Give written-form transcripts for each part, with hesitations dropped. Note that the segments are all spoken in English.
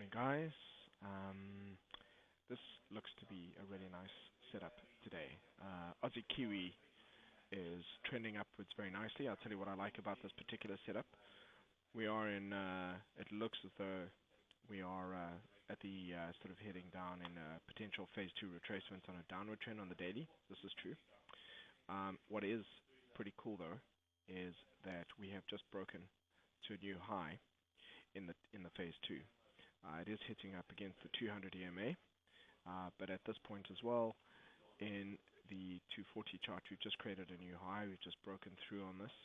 morning, guys. This looks to be a really nice setup today. Aussie Kiwi is trending upwards very nicely. I'll tell you what I like about this particular setup. We are in, it looks as though we are at the sort of heading down in potential phase 2 retracement on a downward trend on the daily. This is true. What is pretty cool though is that we have just broken to a new high in the phase 2. It is hitting up against the 200 EMA, but at this point as well, in the 240 chart, we've just created a new high. We've just broken through on this,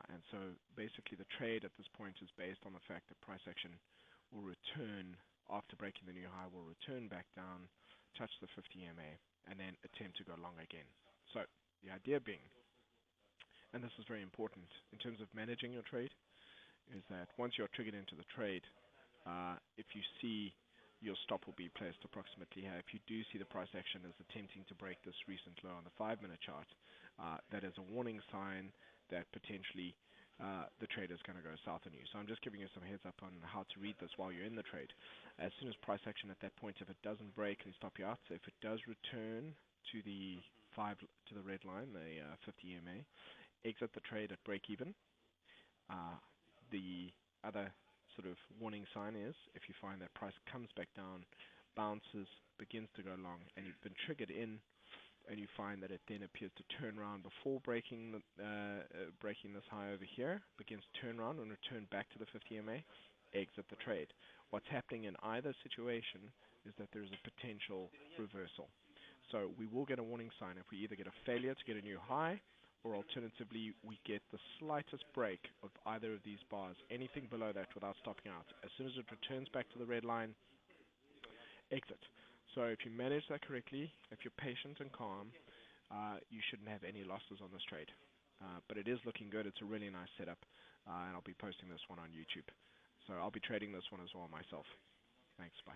and so basically the trade at this point is based on the fact that price action will return after breaking the new high, will return back down, touch the 50 EMA, and then attempt to go long again. So the idea being, and this is very important in terms of managing your trade, is that once you're triggered into the trade, if you see your stop will be placed approximately here. If you do see the price action is attempting to break this recent low on the 5-minute chart, that is a warning sign that potentially the trade is going to go south on you. So I'm just giving you some heads up on how to read this while you're in the trade. As soon as price action at that point, if it doesn't break and stop you out, so if it does return to the red line, the 50 EMA, exit the trade at break even. The other sort of warning sign is if you find that price comes back down, bounces, begins to go long, and you've been triggered in, and you find that it then appears to turn around before breaking this high over here, begins to turn around and return back to the 50 EMA, exit the trade. What's happening in either situation is that there's a potential reversal. So we will get a warning sign if we either get a failure to get a new high, or alternatively, we get the slightest break of either of these bars, anything below that without stopping out. As soon as it returns back to the red line, exit. So if you manage that correctly, if you're patient and calm, you shouldn't have any losses on this trade. But it is looking good. It's a really nice setup, and I'll be posting this one on YouTube. So I'll be trading this one as well myself. Thanks, bye.